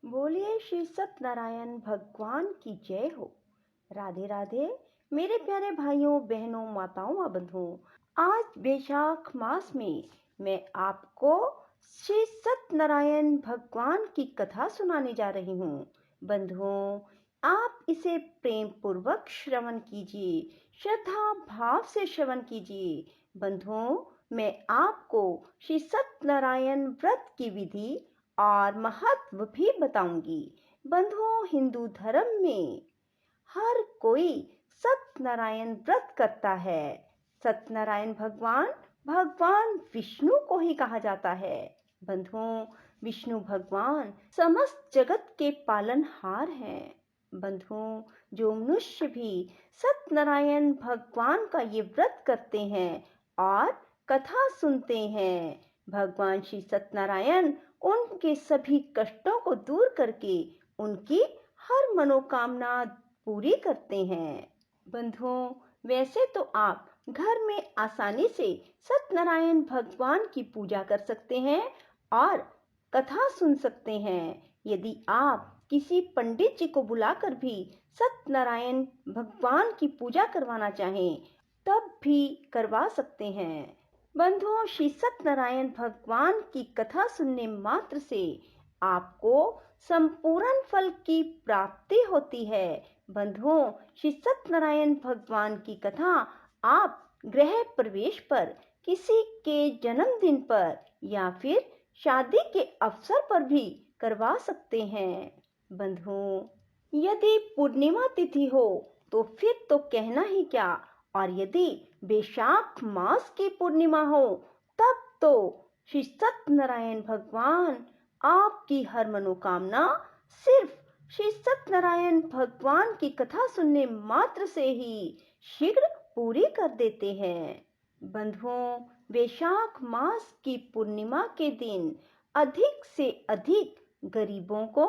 बोलिए श्री सत्यनारायण भगवान की जय हो। राधे राधे मेरे प्यारे भाइयों बहनों माताओं व बंधुओं। आज वैशाख मास में मैं आपको श्री सत्यनारायण भगवान की कथा सुनाने जा रही हूँ। बंधुओं, आप इसे प्रेम पूर्वक श्रवण कीजिए, श्रद्धा भाव से श्रवण कीजिए। बंधुओं, मैं आपको श्री सत्यनारायण व्रत की विधि और महत्व भी बताऊंगी। बंधुओं, हिंदू धर्म में हर कोई सत्यनारायण व्रत करता है। सत्यनारायण भगवान भगवान विष्णु को ही कहा जाता है। बंधुओं, विष्णु भगवान समस्त जगत के पालनहार हैं। बंधुओं, जो मनुष्य भी सत्यनारायण भगवान का ये व्रत करते हैं और कथा सुनते हैं, भगवान श्री सत्यनारायण उनके सभी कष्टों को दूर करके उनकी हर मनोकामना पूरी करते हैं। बंधुओं, वैसे तो आप घर में आसानी से सत्यनारायण भगवान की पूजा कर सकते हैं और कथा सुन सकते हैं। यदि आप किसी पंडित जी को बुलाकर भी सत्यनारायण भगवान की पूजा करवाना चाहें, तब भी करवा सकते हैं। बंधुओं, श्री सत्यनारायण भगवान की कथा सुनने मात्र से आपको संपूर्ण फल की प्राप्ति होती है। बंधुओं, श्री सत्यनारायण भगवान की कथा आप गृह प्रवेश पर, किसी के जन्मदिन पर या फिर शादी के अवसर पर भी करवा सकते हैं। बंधुओं, यदि पूर्णिमा तिथि हो तो फिर तो कहना ही क्या, और यदि वैशाख मास की पूर्णिमा हो तब तो श्री सत्यनारायण भगवान आपकी हर मनोकामना सिर्फ श्री सत्यनारायण भगवान की कथा सुनने मात्र से ही शीघ्र पूरी कर देते हैं। बंधुओं, वैशाख मास की पूर्णिमा के दिन अधिक से अधिक गरीबों को,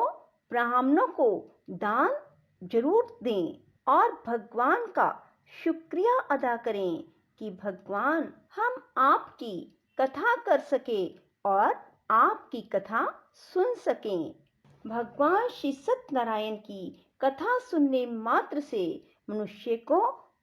ब्राह्मणों को दान जरूर दें और भगवान का शुक्रिया अदा करें कि भगवान हम आपकी कथा कर सके और आपकी कथा सुन सकें। भगवान श्री सत्यनारायण की कथा सुनने मात्र से मनुष्य को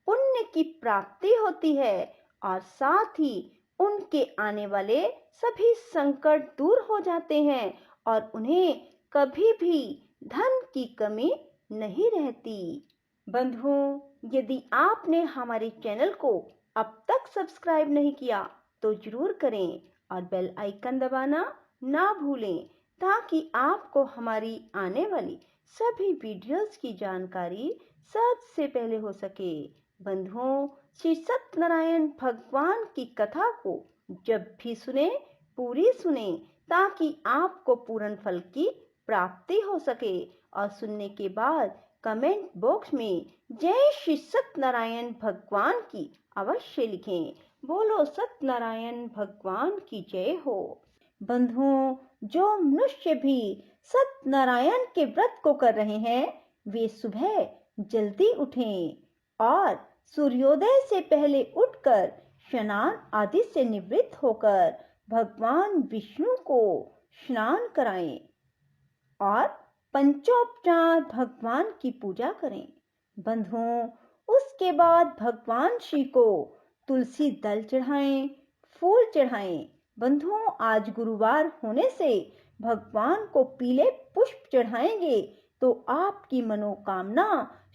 पुण्य की प्राप्ति होती है और साथ ही उनके आने वाले सभी संकट दूर हो जाते हैं और उन्हें कभी भी धन की कमी नहीं रहती। बंधुओं, यदि आपने हमारे चैनल को अब तक सब्सक्राइब नहीं किया तो जरूर करें और बेल आइकन दबाना ना भूलें, ताकि आपको हमारी आने वाली सभी वीडियोस की जानकारी सबसे पहले हो सके। बंधुओं, श्री सत्यनारायण भगवान की कथा को जब भी सुने, पूरी सुने, ताकि आपको पूर्ण फल की प्राप्ति हो सके। और सुनने के बाद कमेंट बॉक्स में जय श्री सत्यनारायण भगवान की अवश्य लिखें। बोलो सत्यनारायण भगवान की जय हो। बंधुओं, जो मनुष्य भी सत्यनारायण के व्रत को कर रहे हैं, वे सुबह जल्दी उठें और सूर्योदय से पहले उठकर स्नान आदि से निवृत्त होकर भगवान विष्णु को स्नान कराएं और पंचोपचार भगवान की पूजा करें। बंधुओं, उसके बाद भगवान श्री को तुलसी दल चढ़ाएं, फूल चढ़ाएं। बंधुओं, आज गुरुवार होने से भगवान को पीले पुष्प चढ़ाएंगे तो आपकी मनोकामना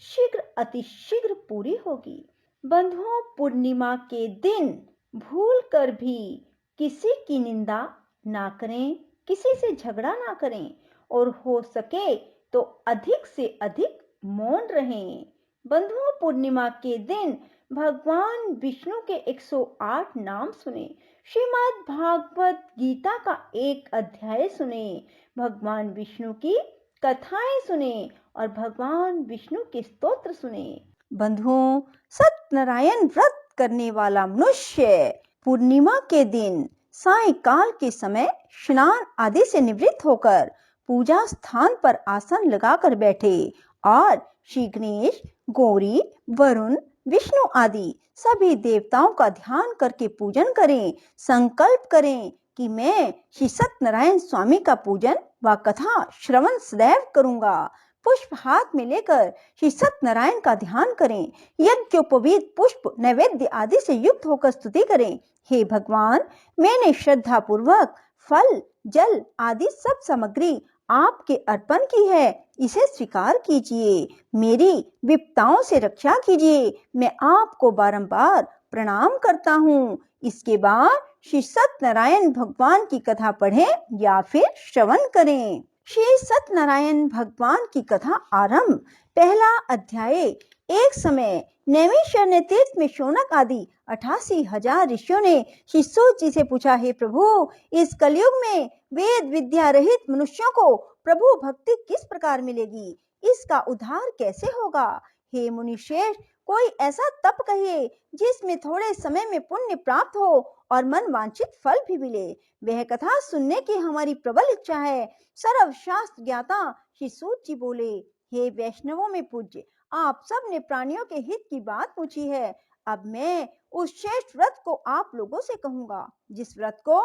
शीघ्र अतिशीघ्र पूरी होगी। बंधुओं, पूर्णिमा के दिन भूल कर भी किसी की निंदा ना करें, किसी से झगड़ा ना करें और हो सके तो अधिक से अधिक मौन रहें। बंधुओं, पूर्णिमा के दिन भगवान विष्णु के 108 नाम सुने, श्रीमद् भागवत गीता का एक अध्याय सुने, भगवान विष्णु की कथाएं सुने और भगवान विष्णु के स्तोत्र सुने। बंधुओं, सत्यनारायण व्रत करने वाला मनुष्य पूर्णिमा के दिन सायंकाल के समय स्नान आदि से निवृत्त होकर पूजा स्थान पर आसन लगाकर बैठे और श्री गणेश, गौरी, वरुण, विष्णु आदि सभी देवताओं का ध्यान करके पूजन करें, संकल्प करें कि मैं श्री सत्यनारायण स्वामी का पूजन व कथा श्रवण सदैव करूंगा। पुष्प हाथ में लेकर श्री सत्यनारायण का ध्यान करें। यज्ञोपवीत पुष्प नैवेद्य आदि से युक्त होकर स्तुति करें। हे भगवान, मैंने श्रद्धा पूर्वक फल, जल आदि सब सामग्री आपके अर्पण की है, इसे स्वीकार कीजिए। मेरी विपदाओं से रक्षा कीजिए। मैं आपको बारंबार प्रणाम करता हूँ। इसके बाद श्री सत्यनारायण भगवान की कथा पढ़ें या फिर श्रवण करें। श्री सत्यनारायण भगवान की कथा आरंभ। पहला अध्याय। एक समय नैमिषारण्य ने तीर्थ में शौनक आदि 88,000 ऋषियों ने श्री सूत जी से पूछा, हे प्रभु, इस कलयुग में वेद विद्या रहित मनुष्यों को प्रभु भक्ति किस प्रकार मिलेगी? इसका उद्धार कैसे होगा? हे मुनिश्रेष्ठ, कोई ऐसा तप कहिए जिसमें थोड़े समय में पुण्य प्राप्त हो और मन वांछित फल भी मिले। वह कथा सुनने की हमारी प्रबल इच्छा है। सर्व शास्त्र ज्ञाता श्री सूत जी बोले, हे वैष्णवों में पूज्य, आप सब ने प्राणियों के हित की बात पूछी है। अब मैं उस श्रेष्ठ व्रत को आप लोगों से कहूंगा, जिस व्रत को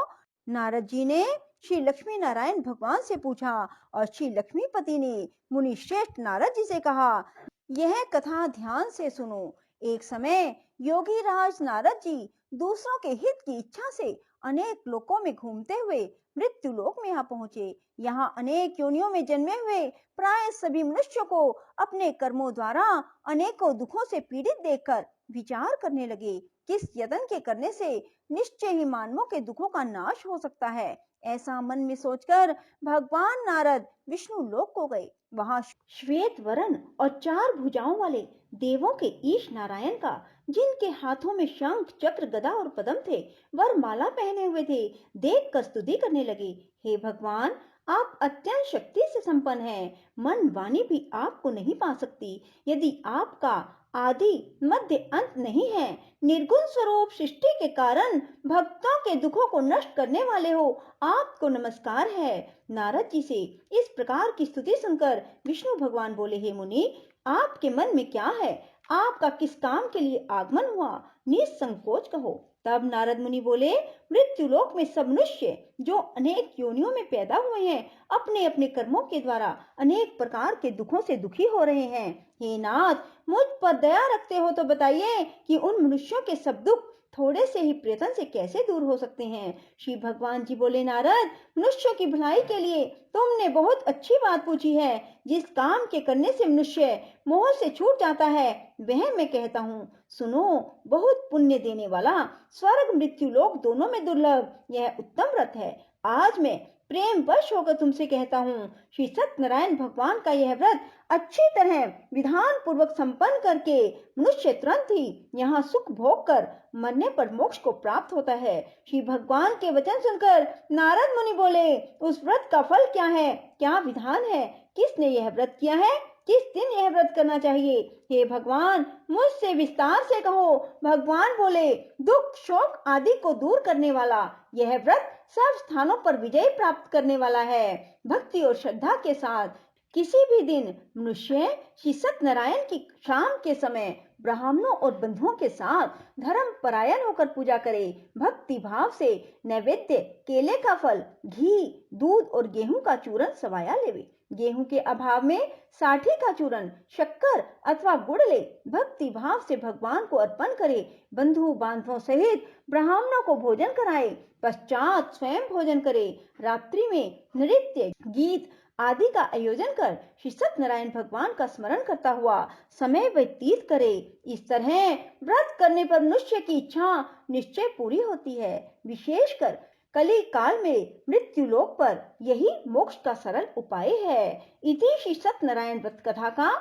नारद जी ने श्री लक्ष्मी नारायण भगवान से पूछा और श्री लक्ष्मीपति ने मुनि श्रेष्ठ नारद जी से कहा। यह कथा ध्यान से सुनो। एक समय योगी राज नारद जी दूसरों के हित की इच्छा से अनेक लोकों में घूमते हुए मृत्यु लोक में यहाँ पहुंचे। यहाँ अनेक योनियों में जन्मे हुए प्राय सभी मनुष्यों को अपने कर्मों द्वारा अनेकों दुखों से पीड़ित देखकर विचार करने लगे, किस यत्न के करने से निश्चय ही मानवों के दुखों का नाश हो सकता है। ऐसा मन में सोचकर भगवान नारद विष्णु लोक को गए। वहां श्वेत वर्ण और 4 भुजाओं वाले देवों के ईश नारायण का, जिनके हाथों में शंख, चक्र, गदा और पद्म थे, वरमाला पहने हुए थे, देखकर स्तुति करने लगे। हे भगवान, आप अत्यंत शक्ति से संपन्न हैं। मन वाणी भी आपको नहीं पा सकती। यदि आपका आदि मध्य अंत नहीं है, निर्गुण स्वरूप सृष्टि के कारण भक्तों के दुखों को नष्ट करने वाले हो, आपको नमस्कार है। नारद जी से इस प्रकार की स्तुति सुनकर विष्णु भगवान बोले, हे मुनि, आपके मन में क्या है? आपका किस काम के लिए आगमन हुआ? निसंकोच कहो। तब नारद मुनि बोले, मृत्यु लोक में सब मनुष्य जो अनेक योनियों में पैदा हुए हैं, अपने अपने कर्मों के द्वारा अनेक प्रकार के दुखों से दुखी हो रहे हैं। हे नाथ, मुझ पर दया रखते हो तो बताइए कि उन मनुष्यों के सब दुख थोड़े से ही प्रयत्न से कैसे दूर हो सकते हैं? श्री भगवान जी बोले, नारद, मनुष्यों की भलाई के लिए तुमने बहुत अच्छी बात पूछी है। जिस काम के करने से मनुष्य मोह से छूट जाता है, वह मैं कहता हूँ, सुनो। बहुत पुण्य देने वाला, स्वर्ग मृत्यु लोक दोनों में दुर्लभ यह उत्तम व्रत है। आज मैं प्रेम वश होकर तुमसे कहता हूँ, श्री सत्यनारायण भगवान का यह व्रत अच्छी तरह विधान पूर्वक संपन्न करके मनुष्य तुरंत ही यहाँ सुख भोग कर मरने पर मोक्ष को प्राप्त होता है। श्री भगवान के वचन सुनकर नारद मुनि बोले, उस व्रत का फल क्या है? क्या विधान है? किसने यह व्रत किया है? किस दिन यह व्रत करना चाहिए? हे भगवान, मुझसे विस्तार से कहो। भगवान बोले, दुख, शोक आदि को दूर करने वाला यह व्रत सब स्थानों पर विजय प्राप्त करने वाला है। भक्ति और श्रद्धा के साथ किसी भी दिन मनुष्य श्री सत्यनारायण की शाम के समय ब्राह्मणों और बंधुओं के साथ धर्म परायण होकर पूजा करे। भक्ति भाव से नैवेद्य, केले का फल, घी, दूध और गेहूं का चूरन सवाया लेवे। गेहूं के अभाव में साठी का चूरन, शक्कर अथवा गुड़ ले भक्ति भाव से भगवान को अर्पण करे। बंधु बांधवों सहित ब्राह्मणों को भोजन कराए, पश्चात स्वयं भोजन करे। रात्रि में नृत्य, गीत आदि का आयोजन कर श्री सत्यनारायण भगवान का स्मरण करता हुआ समय व्यतीत करे। इस तरह व्रत करने पर मनुष्य की इच्छा निश्चय पूरी होती है। विशेषकर कली काल में मृत्यु लोक पर यही मोक्ष का सरल उपाय है। इति श्री सत्यनारायण व्रत कथा का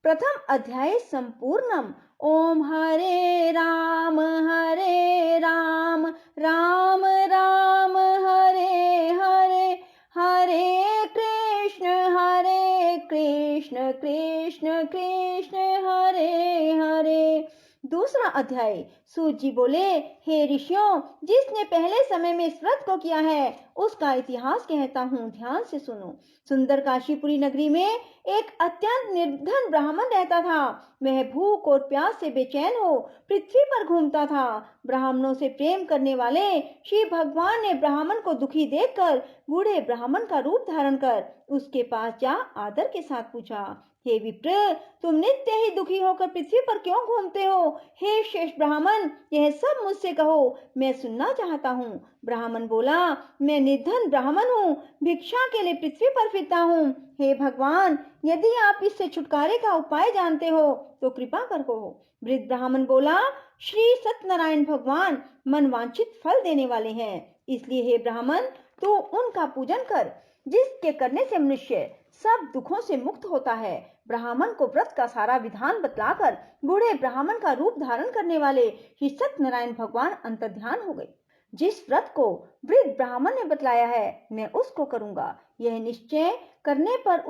प्रथम अध्याय संपूर्णम। ओम हरे राम राम राम हरे हरे, हरे कृष्ण कृष्ण कृष्ण हरे हरे। दूसरा अध्याय। सूत जी बोले, हे ऋषियों, जिसने पहले समय में इस व्रत को किया है उसका इतिहास कहता हूँ, ध्यान से सुनो। सुंदर काशीपुरी नगरी में एक अत्यंत निर्धन ब्राह्मण रहता था। वह भूख और प्यास से बेचैन हो पृथ्वी पर घूमता था। ब्राह्मणों से प्रेम करने वाले श्री भगवान ने ब्राह्मण को दुखी देखकर बूढ़े ब्राह्मण का रूप धारण कर उसके पास जा आदर के साथ पूछा, हे विप्र, तुम नित्य ही दुखी होकर पृथ्वी पर क्यों घूमते हो? हे श्रेष्ठ ब्राह्मण, यह सब मुझसे कहो, मैं सुनना चाहता हूँ। ब्राह्मण बोला, मैं निर्धन ब्राह्मण हूँ, भिक्षा के लिए पृथ्वी पर फिरता हूँ। हे भगवान, यदि आप इससे छुटकारे का उपाय जानते हो तो कृपा कर कहो। वृद्ध ब्राह्मण बोला, श्री सत्यनारायण भगवान मनवांछित फल देने वाले हैं, इसलिए हे ब्राह्मण, तू उनका पूजन कर, जिसके करने से मनुष्य सब दुखों से मुक्त होता है। ब्राह्मण को व्रत का सारा विधान बतलाकर बूढ़े ब्राह्मण का रूप धारण करने वाले श्री सत्यनारायण भगवान अंतर्ध्यान हो गए। जिस व्रत को वृद्ध ब्राह्मण ने बतलाया है मैं उसको करूंगा। यह निश्चय करने पर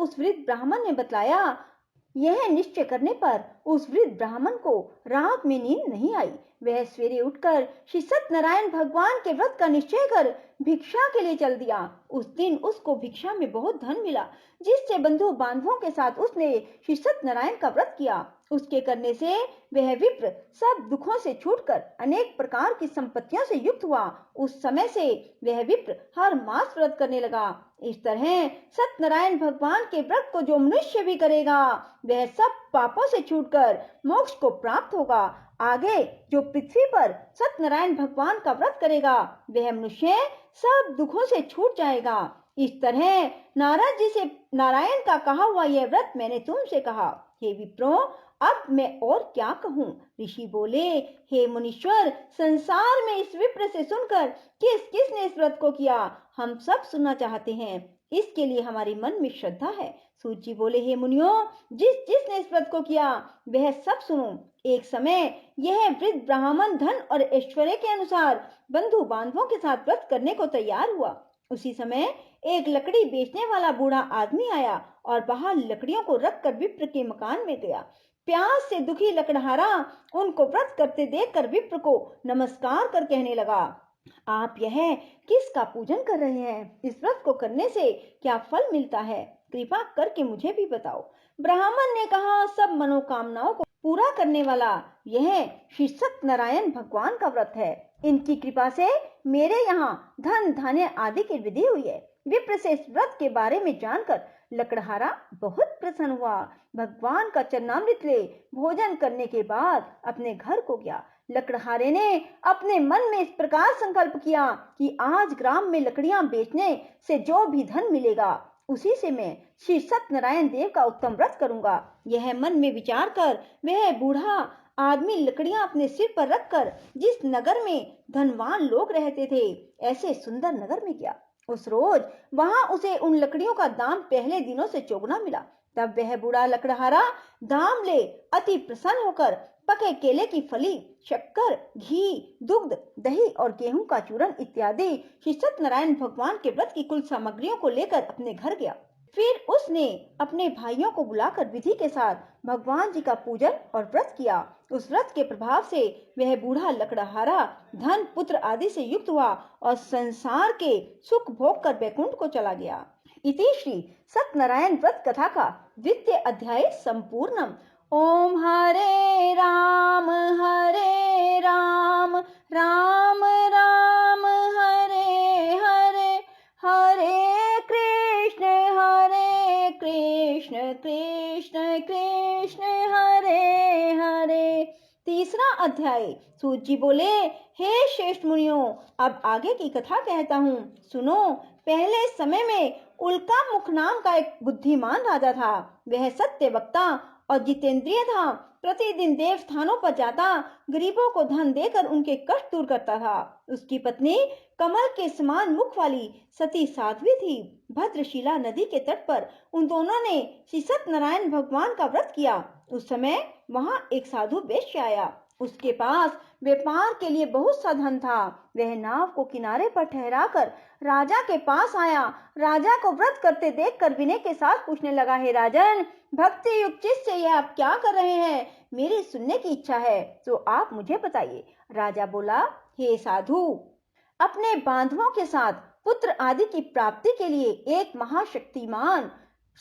उस वृद्ध ब्राह्मण को रात में नींद नहीं आई। वह सवेरे उठकर श्री सत्यनारायण भगवान के व्रत का निश्चय कर भिक्षा के लिए चल दिया। उस दिन उसको भिक्षा में बहुत धन मिला, जिससे बंधु बांधवों के साथ उसने श्री सत्यनारायण का व्रत किया। उसके करने से वह विप्र सब दुखों से छूटकर अनेक प्रकार की संपत्तियों से युक्त हुआ। उस समय से वह विप्र हर मास व्रत करने लगा। इस तरह सत्यनारायण भगवान के व्रत को जो मनुष्य भी करेगा वह सब पापों से छूटकर मोक्ष को प्राप्त होगा। आगे जो पृथ्वी पर सत्यनारायण भगवान का व्रत करेगा वह मनुष्य सब दुखों से छूट जाएगा। इस तरह नारद जी से नारायण का कहा हुआ यह व्रत मैंने तुमसे कहा। हे विप्रो, अब मैं और क्या कहूँ? ऋषि बोले, हे मुनीश्वर, संसार में इस विप्र से सुनकर किस किसने इस व्रत को किया हम सब सुनना चाहते हैं। इसके लिए हमारे मन में श्रद्धा है। सूत जी बोले, हे मुनियों, जिसने इस व्रत को किया वह सब सुनो। एक समय यह वृद्ध ब्राह्मण धन और ऐश्वर्य के अनुसार बंधु बांधवों के साथ व्रत करने को तैयार हुआ। उसी समय एक लकड़ी बेचने वाला बूढ़ा आदमी आया और बाहर लकड़ियों को रखकर विप्र के मकान में गया। प्यास से दुखी लकड़हारा उनको व्रत करते देखकर विप्र को नमस्कार कर कहने लगा, आप यह किसका पूजन कर रहे हैं? इस व्रत को करने से क्या फल मिलता है? कृपा करके मुझे भी बताओ। ब्राह्मण ने कहा, सब मनोकामनाओं को पूरा करने वाला यह श्री सत्यनारायण भगवान का व्रत है। इनकी कृपा से मेरे यहाँ धन धान्य आदि की विधि हुई है। विप्र से इस व्रत के बारे में जानकर लकड़हारा बहुत प्रसन्न हुआ। भगवान का चरणामृत ले भोजन करने के बाद अपने घर को गया। लकड़हारे ने अपने मन में इस प्रकार संकल्प किया कि आज ग्राम में लकड़ियां बेचने से जो भी धन मिलेगा उसी से मैं श्री सत्यनारायण देव का उत्तम व्रत करूंगा। यह मन में विचार कर वह बूढ़ा आदमी लकड़ियां अपने सिर पर रखकर जिस नगर में धनवान लोग रहते थे ऐसे सुंदर नगर में गया। उस रोज वहां उसे उन लकड़ियों का दाम पहले दिनों से चौगुना मिला। तब वह बूढ़ा लकड़हारा दाम ले अति प्रसन्न होकर पके केले की फली, शक्कर, घी, दुग्ध, दही और गेहूं का चूर्ण इत्यादि श्री सत्यनारायण भगवान के व्रत की कुल सामग्रियों को लेकर अपने घर गया। फिर उसने अपने भाइयों को बुलाकर विधि के साथ भगवान जी का पूजन और व्रत किया। उस व्रत के प्रभाव से वह बूढ़ा लकड़हारा धन पुत्र आदि से युक्त हुआ और संसार के सुख भोग कर बैकुंठ को चला गया। इति श्री सत्यनारायण व्रत कथा का द्वितीय अध्याय संपूर्णम। ओम हरे राम राम राम हरे हरे, हरे कृष्ण कृष्ण कृष्ण हरे हरे। तीसरा अध्याय। सूत जी बोले, हे श्रेष्ठ मुनियों, अब आगे की कथा कहता हूँ, सुनो। पहले समय में उल्का मुख नाम का एक बुद्धिमान राजा था। वह सत्य वक्ता और जितेंद्रिय था। प्रतिदिन देव स्थानों पर जाता, गरीबों को धन देकर उनके कष्ट दूर करता था। उसकी पत्नी कमल के समान मुख वाली सती साध्वी थी। भद्रशिला नदी के तट पर उन दोनों ने श्री सत्यनारायण भगवान का व्रत किया। उस समय वहां एक साधु वैश्य आया। उसके पास व्यापार के लिए बहुत सा धन था। वह नाव को किनारे पर ठहराकर राजा के पास आया। राजा को व्रत करते देखकर विनय के साथ पूछने लगा, हे राजन, भक्ति युक्त चित्त से यह आप क्या कर रहे हैं? मेरी सुनने की इच्छा है, तो आप मुझे बताइए। राजा बोला, हे साधु, अपने बांधवों के साथ पुत्र आदि की प्राप्ति के लिए एक महाशक्तिमान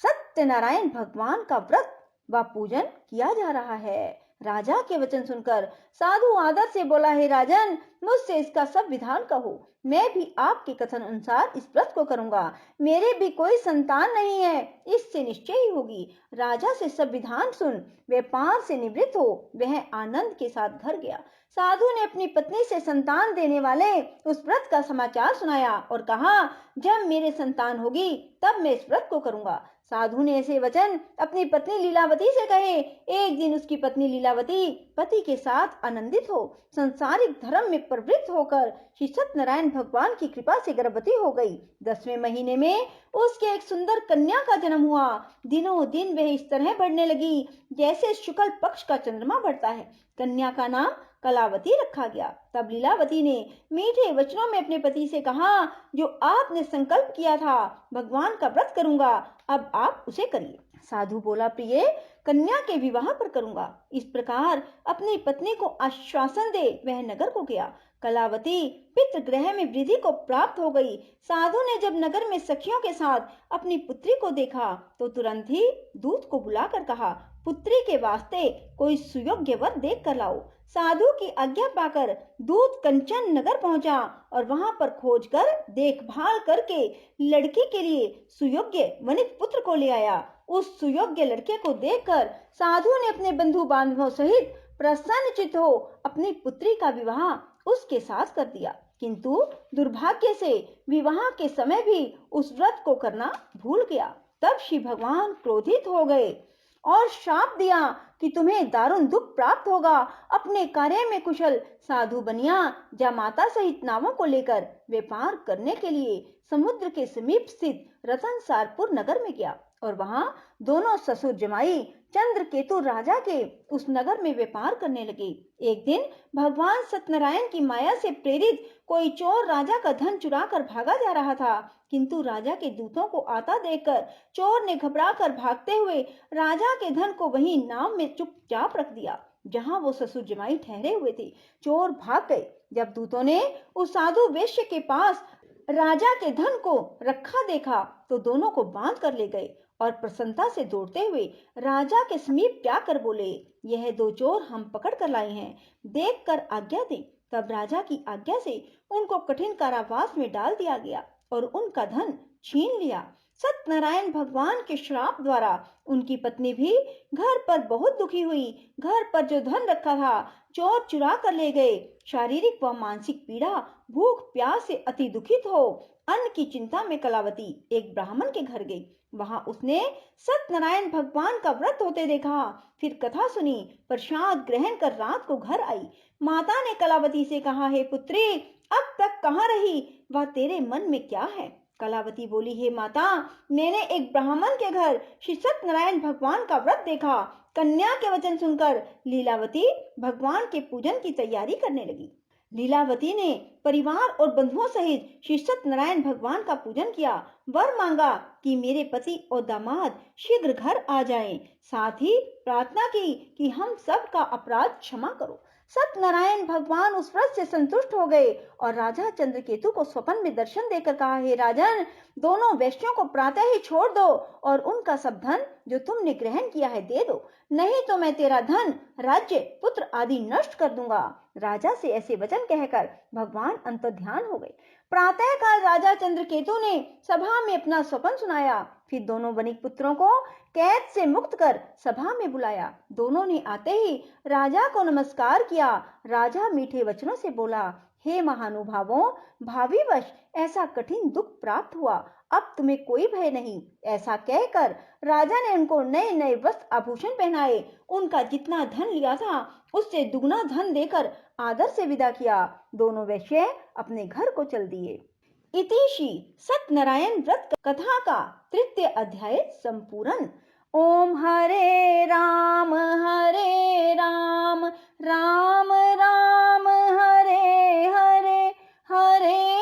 सत्यनारायण भगवान का व्रत व पूजन किया जा रहा है। राजा के वचन सुनकर साधु आदर से बोला, हे राजन, मुझसे इसका सब विधान कहो। मैं भी आपके कथन अनुसार इस व्रत को करूंगा। मेरे भी कोई संतान नहीं है, इससे निश्चय ही होगी। राजा से सब विधान सुन व्यापार से निवृत्त हो वह आनंद के साथ घर गया। साधु ने अपनी पत्नी से संतान देने वाले उस व्रत का समाचार सुनाया और कहा, जब मेरे संतान होगी तब मैं इस व्रत को करूंगा। साधु ने ऐसे वचन अपनी पत्नी लीलावती से कहे। एक दिन उसकी पत्नी लीलावती पति के साथ आनंदित हो संसारिक धर्म में प्रवृत्त होकर श्री सत्यनारायण भगवान की कृपा से गर्भवती हो गई। 10वें महीने में उसके एक सुंदर कन्या का जन्म हुआ। दिनों दिन वह इस तरह बढ़ने लगी जैसे शुक्ल पक्ष का चंद्रमा बढ़ता है। कन्या का नाम कलावती रखा गया। तब लीलावती ने मीठे वचनों में अपने पति से कहा, जो आपने संकल्प किया था भगवान का व्रत करूंगा, अब आप उसे करिए। साधु बोला, प्रिय, कन्या के विवाह पर करूंगा। इस प्रकार अपनी पत्नी को आश्वासन दे वह नगर को गया। कलावती पितृगृह में वृद्धि को प्राप्त हो गई। साधु ने जब नगर में सखियों के साथ अपनी पुत्री को देखा तो तुरंत ही दूत को बुलाकर कहा, पुत्री के वास्ते कोई सुयोग्य वर देख कर लाओ। साधु की आज्ञा पाकर दूत कंचन नगर पहुंचा और वहां पर खोज कर देखभाल करके लड़की के लिए सुयोग्य वनिक पुत्र को ले आया। उस सुयोग्य लड़के को देखकर साधु ने अपने बंधु बांधवों सहित प्रसन्नचित्त हो अपनी पुत्री का विवाह उसके साथ कर दिया। किंतु दुर्भाग्य से विवाह के समय भी उस व्रत को करना भूल गया। तब श्री भगवान क्रोधित हो गए और शाप दिया कि तुम्हें दारुण दुख प्राप्त होगा। अपने कार्य में कुशल साधु बनिया जामाता सहित नावों को लेकर व्यापार करने के लिए समुद्र के समीप स्थित रतनसारपुर नगर में गया और वहां दोनों ससुर जमाई चंद्रकेतु राजा के उस नगर में व्यापार करने लगे। एक दिन भगवान सत्यनारायण की माया से प्रेरित कोई चोर राजा का धन चुरा कर भागा जा रहा था, किंतु राजा के दूतों को आता देखकर चोर ने घबराकर भागते हुए राजा के धन को वहीं नाव में चुपचाप रख दिया जहां वो ससुर जमाई ठहरे हुए थे। चोर भाग गए। जब दूतों ने उस साधु वैश्य के पास राजा के धन को रखा देखा तो दोनों को बांध कर ले गए और प्रसन्नता से दौड़ते हुए राजा के समीप जाकर बोले, यह दो चोर हम पकड़ कर लाए हैं, देख कर आज्ञा दे। तब राजा की आज्ञा से उनको कठिन कारावास में डाल दिया गया और उनका धन छीन लिया। सत्यनारायण भगवान के श्राप द्वारा उनकी पत्नी भी घर पर बहुत दुखी हुई। घर पर जो धन रखा था चोर चुरा कर ले गए। शारीरिक व मानसिक पीड़ा, भूख प्यास से अति दुखित हो अन्न की चिंता में कलावती एक ब्राह्मण के घर गई। वहां उसने सत्यनारायण भगवान का व्रत होते देखा। फिर कथा सुनी, प्रसाद ग्रहण कर रात को घर आई। माता ने कलावती से कहा, हे पुत्री, अब तक कहाँ रही? वह तेरे मन में क्या है? कलावती बोली, हे माता, मैंने एक ब्राह्मण के घर श्री सत्यनारायण भगवान का व्रत देखा। कन्या के वचन सुनकर लीलावती भगवान के पूजन की तैयारी करने लगी। लीलावती ने परिवार और बंधुओं सहित श्री सत्यनारायण भगवान का पूजन किया। वर मांगा कि मेरे पति और दामाद शीघ्र घर आ जाएं। साथ ही प्रार्थना की कि हम सब का अपराध क्षमा करो। सत्यनारायण भगवान उस व्रत से संतुष्ट हो गए और राजा चंद्रकेतु को स्वप्न में दर्शन देकर कहा, हे राजन, दोनों वैश्यों को प्रातः ही छोड़ दो और उनका सब धन जो तुमने ग्रहण किया है दे दो, नहीं तो मैं तेरा धन, राज्य, पुत्र आदि नष्ट कर दूंगा। राजा से ऐसे वचन कहकर भगवान अंतर्ध्यान हो गए। प्रातः काल राजा चंद्रकेतु ने सभा में अपना स्वप्न सुनाया। फिर दोनों वनिक पुत्रों को कैद से मुक्त कर सभा में बुलाया। दोनों ने आते ही राजा को नमस्कार किया। राजा मीठे वचनों से बोला, हे महानुभावों, भावीवश ऐसा कठिन दुख प्राप्त हुआ, अब तुम्हें कोई भय नहीं। ऐसा कहकर राजा ने उनको नए नए वस्त्र आभूषण पहनाए। उनका जितना धन लिया था उससे दुगना धन देकर आदर से विदा किया। दोनों वैश्य अपने घर को चल दिए। इति श्री सत्यनारायण व्रत कथा का 3य अध्याय संपूर्ण। ओम हरे राम राम राम हरे हरे, हरे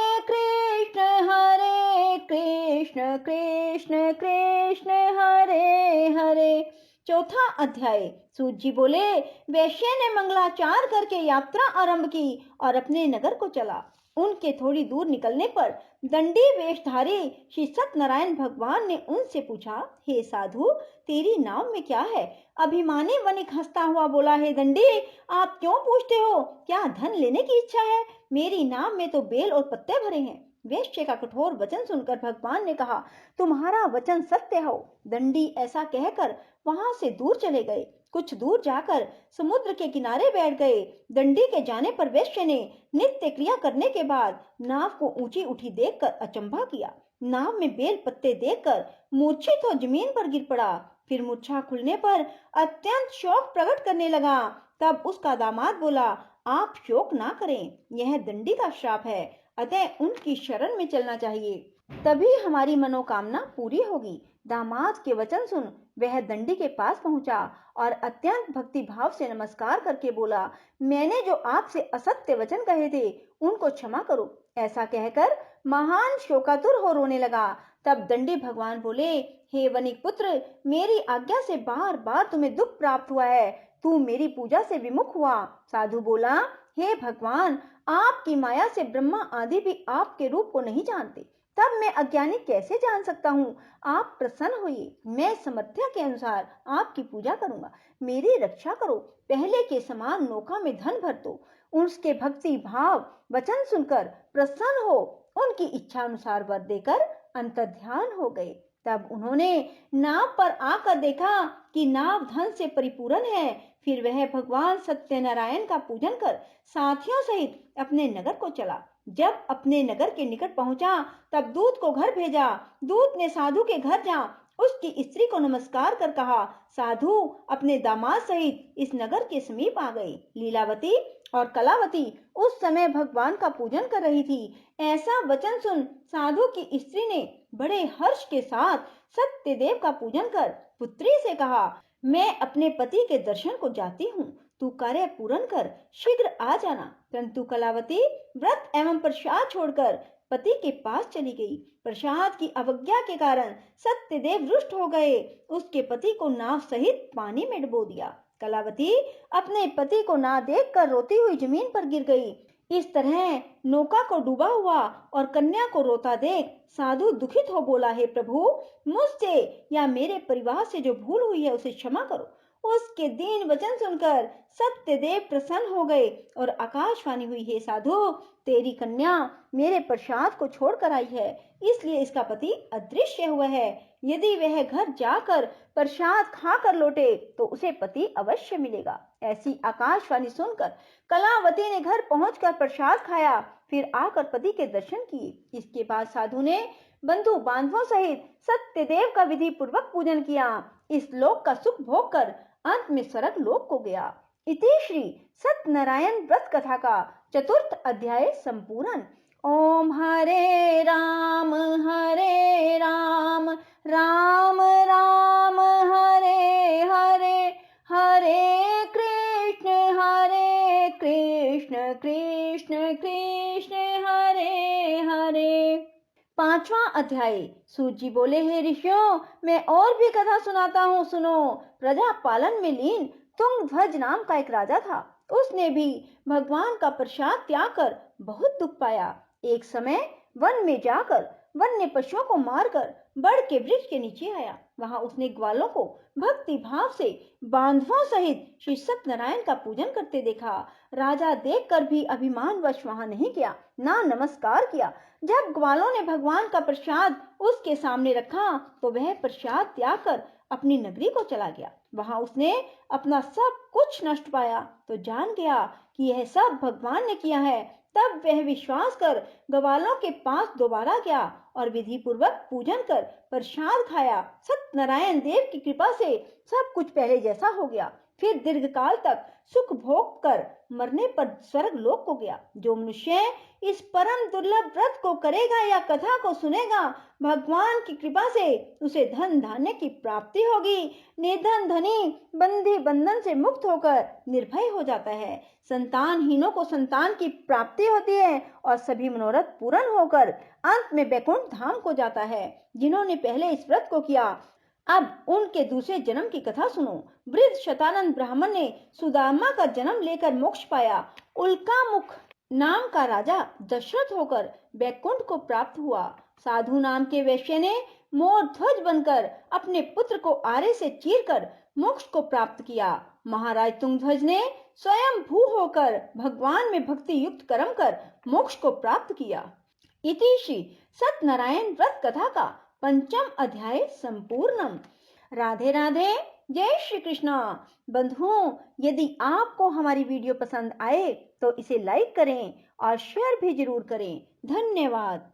कृष्ण कृष्ण कृष्ण हरे हरे। चौथा अध्याय। सूत जी बोले, वैश्य ने मंगलाचार करके यात्रा आरंभ की और अपने नगर को चला। उनके थोड़ी दूर निकलने पर दंडी वेशधारी श्री सत्यनारायण भगवान ने उनसे पूछा, हे साधु, तेरी नाव में क्या है? अभिमानी वणिक हंसता हुआ बोला, हे दंडी, आप क्यों पूछते हो? क्या धन लेने की इच्छा है? मेरी नाव में तो बेल और पत्ते भरे हैं। वैश्य का कठोर वचन सुनकर भगवान ने कहा, तुम्हारा वचन सत्य हो। दंडी ऐसा कहकर वहां से दूर चले गए। कुछ दूर जाकर समुद्र के किनारे बैठ गए। दंडी के जाने पर वैश्य ने नित्य क्रिया करने के बाद नाव को ऊंची उठी देखकर अचंभा किया। नाव में बेल पत्ते देखकर मूर्छित हो जमीन पर गिर पड़ा। फिर मूर्छा खुलने पर अत्यंत शोक प्रकट करने लगा। तब उसका दामाद बोला, आप शोक ना करें, यह दंडी का श्राप है, अतः उनकी शरण में चलना चाहिए, तभी हमारी मनोकामना पूरी होगी। दामाद के वचन सुन वह दंडी के पास पहुंचा और अत्यंत भक्ति भाव से नमस्कार करके बोला, मैंने जो आपसे असत्य वचन कहे थे उनको क्षमा करो। ऐसा कहकर महान शोकातुर हो रोने लगा। तब दंडी भगवान बोले, हे वनिक पुत्र, मेरी आज्ञा से बार बार तुम्हें दुख प्राप्त हुआ है, तू मेरी पूजा से विमुख हुआ। साधु बोला, हे भगवान, आपकी माया से ब्रह्मा आदि भी आपके रूप को नहीं जानते, तब मैं अज्ञानी कैसे जान सकता हूँ? आप प्रसन्न होइए, मैं समर्थ्य के अनुसार आपकी पूजा करूंगा, मेरी रक्षा करो। पहले के समान नौका में धन भर दो। उसके भक्ति भाव वचन सुनकर प्रसन्न हो उनकी इच्छा अनुसार वर देकर अंतर्ध्यान हो गए। तब उन्होंने नाव पर आकर देखा कि नाव धन से परिपूर्ण है। फिर वह भगवान सत्यनारायण का पूजन कर साथियों सहित अपने नगर को चला। जब अपने नगर के निकट पहुंचा तब दूत को घर भेजा। दूत ने साधु के घर जा उसकी स्त्री को नमस्कार कर कहा, साधु अपने दामाद सहित इस नगर के समीप आ गए। लीलावती और कलावती उस समय भगवान का पूजन कर रही थी। ऐसा वचन सुन साधु की स्त्री ने बड़े हर्ष के साथ सत्यदेव का पूजन कर पुत्री से कहा, मैं अपने पति के दर्शन को जाती हूँ, तू कार्य पूर्ण कर शीघ्र आ जाना। परंतु कलावती व्रत एवं प्रसाद छोड़कर पति के पास चली गई। प्रसाद की अवज्ञा के कारण सत्यदेव रुष्ट हो गए। उसके पति को नाव सहित पानी में डुबो दिया। कलावती अपने पति को ना देखकर रोती हुई जमीन पर गिर गई। इस तरह नौका को डूबा हुआ और कन्या को रोता देख साधु दुखित हो बोला, हे प्रभु, मुझसे या मेरे परिवार से जो भूल हुई है उसे क्षमा करो। उसके दीन वचन सुनकर सत्यदेव प्रसन्न हो गए और आकाशवाणी हुई, हे साधु, तेरी कन्या मेरे प्रसाद को छोड़कर आई है, इसलिए इसका पति अदृश्य हुआ है। यदि वह घर जाकर प्रसाद खाकर लौटे तो उसे पति अवश्य मिलेगा। ऐसी आकाशवाणी सुनकर कलावती ने घर पहुंचकर प्रसाद खाया, फिर आकर पति के दर्शन किए। इसके बाद साधु ने बंधु बांधवों सहित सत्यदेव का विधि पूर्वक पूजन किया। इस लोक का सुख भोग कर अंत में स्वर्ग लोक को गया। इति श्री सत्यनारायण व्रत कथा का चतुर्थ अध्याय संपूर्ण। ओम हरे राम राम राम हरे हरे, हरे कृष्ण कृष्ण कृष्ण हरे हरे। पांचवा अध्याय। सूत जी बोले, हे ऋषियों, मैं और भी कथा सुनाता हूँ, सुनो। प्रजा पालन में लीन तुंगध्वज नाम का एक राजा था। उसने भी भगवान का प्रसाद त्याग कर बहुत दुख पाया। एक समय वन में जाकर वन्य पशुओं को मारकर बड़ के वृक्ष के नीचे आया। वहां उसने ग्वालों को भक्ति भाव से बांधवों सहित श्री सत्यनारायण का पूजन करते देखा। राजा देखकर भी अभिमानवश वहां नहीं गया, ना नमस्कार किया। जब ग्वालों ने भगवान का प्रसाद उसके सामने रखा तो वह प्रसाद त्याग कर अपनी नगरी को चला गया। वहां उसने अपना सब कुछ नष्ट पाया तो जान गया कि यह सब भगवान ने किया है। तब वह विश्वास कर ग्वालों के पास दोबारा गया और विधि पूर्वक पूजन कर प्रसाद खाया। सत्यनारायण देव की कृपा से सब कुछ पहले जैसा हो गया। फिर दीर्घकाल तक सुख भोग कर मरने पर स्वर्ग लोक को गया। जो मनुष्य इस परम दुर्लभ व्रत को करेगा या कथा को सुनेगा, भगवान की कृपा से उसे धन धान्य की प्राप्ति होगी। निर्धन धनी बंधी बंधन से मुक्त होकर निर्भय हो जाता है। संतानहीनों को संतान की प्राप्ति होती है और सभी मनोरथ पूर्ण होकर अंत में वैकुंठ धाम को जाता है। जिन्होंने पहले इस व्रत को किया, अब उनके दूसरे जन्म की कथा सुनो। वृद्ध शतानंद ब्राह्मण ने सुदामा का जन्म लेकर मोक्ष पाया। उल्कामुख नाम का राजा दशरथ होकर वैकुंठ को प्राप्त हुआ। साधु नाम के वैश्य ने मोर ध्वज बनकर अपने पुत्र को आरे से चीरकर मोक्ष को प्राप्त किया। महाराज तुंगध्वज ने स्वयं भू होकर भगवान में भक्ति युक्त कर्म कर मोक्ष को प्राप्त किया। इति श्री सत्यनारायण व्रत कथा का पंचम अध्याय संपूर्णम। राधे राधे, जय श्री कृष्णा। बंधुओं, यदि आपको हमारी वीडियो पसंद आए तो इसे लाइक करें और शेयर भी जरूर करें। धन्यवाद।